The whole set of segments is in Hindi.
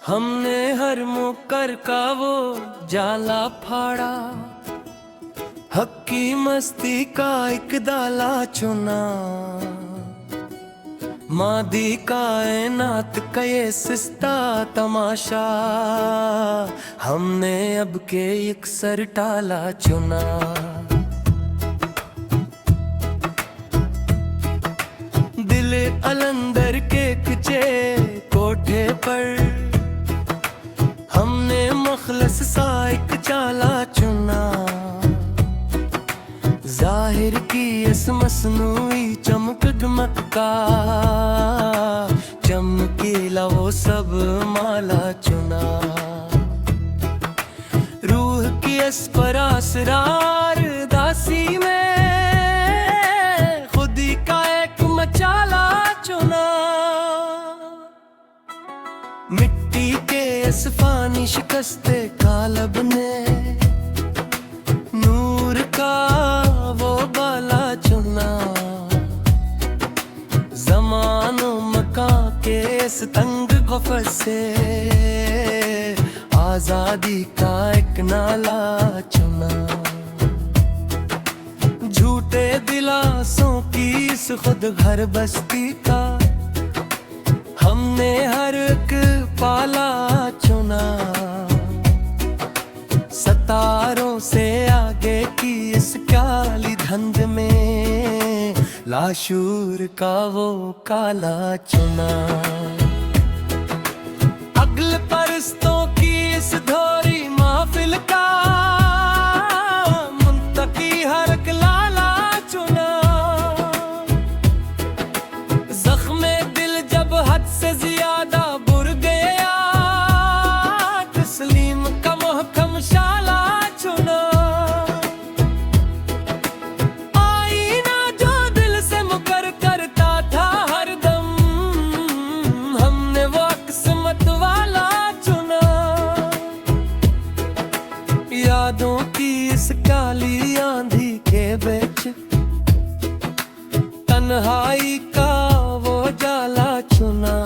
हमने हर मुकर का वो जाला फाड़ा, हक की मस्ती का एक दाला चुना। मादी कायनात का ये सिस्ता तमाशा, हमने अब के एक सर टाला चुना। दिल अलंदर के कुचे कोठे पर, हमने मखलस सा एक चाला चुना। जाहिर की इस मसनूई चमक धमक का, चमकीला वो सब माला चुना। रूह की इस पर असरार दासी में, खुदी का एक मचाला चुना। मिट्टी के इस फानी शिकस्ते कालब ने, नूर का वो बाला चुना। ज़मानो मकां के इस तंग ग़फ़स से, आज़ादी का एक नाला चुना। झूठे दिलासों की इस खुद घर बस्ती का, हमने हर एक पाला चुना। सतारों से आगे की इस काली धंध में, लाशूर का वो काला चुना। अगल परस्तों की इस धोरी महफिल का, मुंतकी हर एक लाला चुना। जख्मे दिल जब हद से ज्यादा बुर गया, तस्लीम का महकम शाला चुना। आईना जो दिल से मुकर करता था हरदम, हमने वो किस्मत वाला चुना। यादों की इस काली आंधी के बीच, तन्हाई का वो जाला चुना।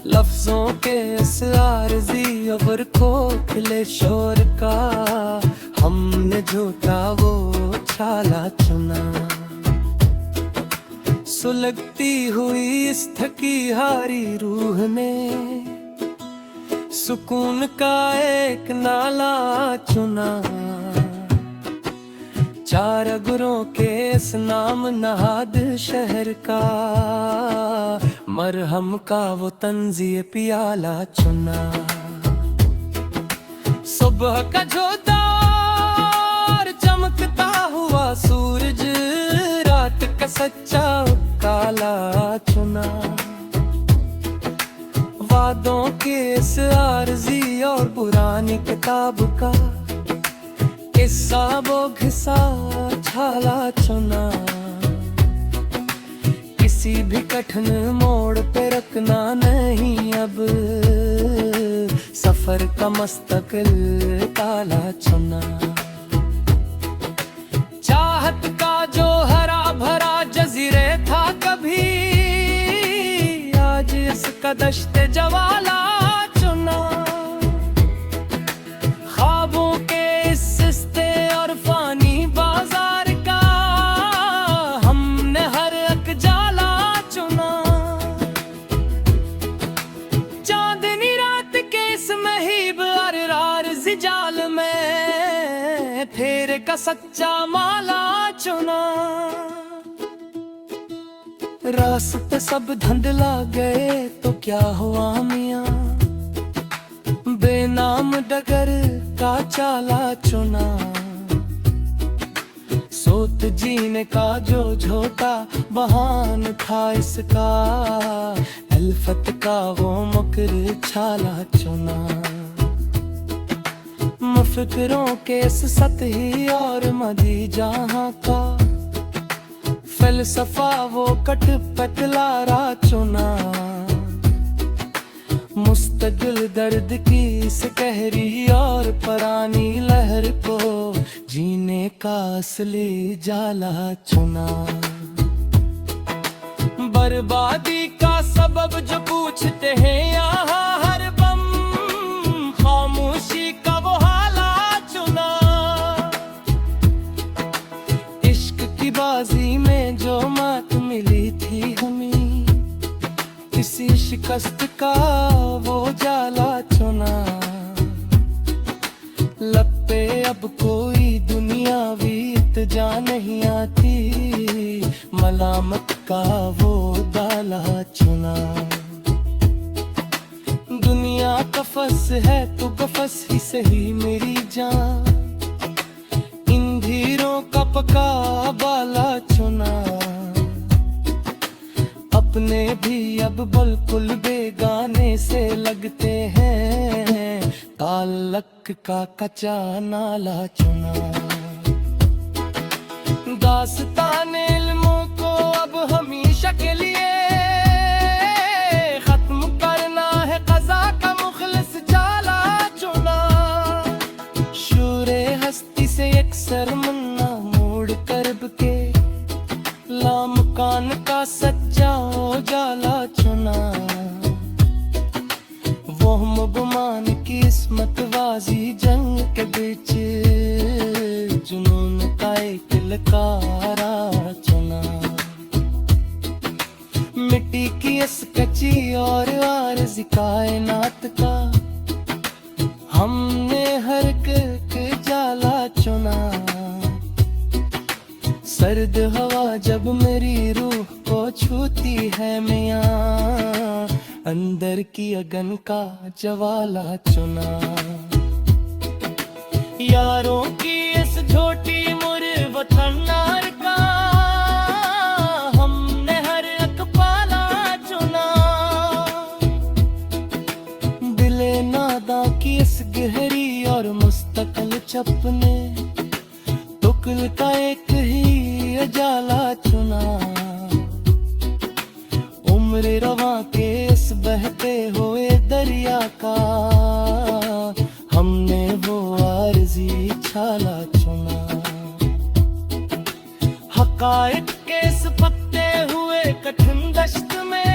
लफ्जों के इस आरज़ी और खोखले शोर का, हमने झूठा वो छाला चुना। सुलगती हुई इस थकी हारी रूह ने, सुकून का एक नाला चुना। चार अगरों के इस नाम नहाद शहर का, मरहम का वो तंज़िए पियाला चुना। सुबह का झोंका और चमकता हुआ सूरज, रात का सच्चा काला चुना। वादों के इस आरज़ी और पुरानी किताब का, किस्सा वो घिसा छाला चुना। किसी भी कठिन मोड़ पे रखना नहीं अब, सफर का मस्तकिल ताला चुना। चाहत का जो हरा भरा जजीरे था कभी, आज इसका दश्ते जवाला चुना। ख्वाबों के इस सिस्ते और फानी बाजार का, हमने हर एक जाला चुना। चांदनी रात के इस महीब और जाल में, फेर का सच्चा माला चुना। रास्ते सब धुंधला गए तो क्या हुआ मियां, बेनाम डगर का चाला चुना। सोत जीने का जो झोटा बहान था इसका, अल्फत का वो मुकर छाला चुना। मुफक्किरों के इस सतही और मदी जहां का, फलसफा वो कट पतलारा चुना। मुस्तकिल दर्द की इस गहरी और परानी लहर को, जीने का असली जाला चुना। बर्बादी का सबब जो पूछते हैं यहाँ की बाजी में जो मात मिली थी हमें, किसी शिकस्त का वो जाला चुना। लब पे अब कोई दुनियावी इत्जा नहीं आती, मलामत का वो दाला चुना। दुनिया कफस है तो कफस ही सही मेरी जान, इन धीरों का पका बाला चुना। अपने भी अब बिल्कुल बेगाने से लगते हैं, ताल्लुक का कच्चा नाला चुना। दास्ताने इल्मों को अब हमेशा के लिए खत्म करना है, क़ज़ा का मुखलिस जाला चुना। शूरे हस्ती से एक सरमन्ना मोड़ करब के, लामकान का सच्चा जाला चुना। वो गुमान की किस्मत बाजी जंग के बीच, जुनून का एक लकारा चुना। मिट्टी की इस कच्ची और आरज़ी कायनात का हमने हर एक जाला चुना। सर्द हवा जब मेरी रूह को छूती है मियाँ, अंदर की अगन का ज्वाला चुना। यारों की इस छोटी मुर्वतनार का हमने हर एक पाला चुना। दिले नादा की इस गहरी और मुस्तकिल चपने, तुकल का एक ही अजाला चुना। उम्र रवा के इस बहते हुए दरिया का हमने वो आरज़ी छाला चुना। हक़ाइक़ के इस पकते हुए कठिन दश्त में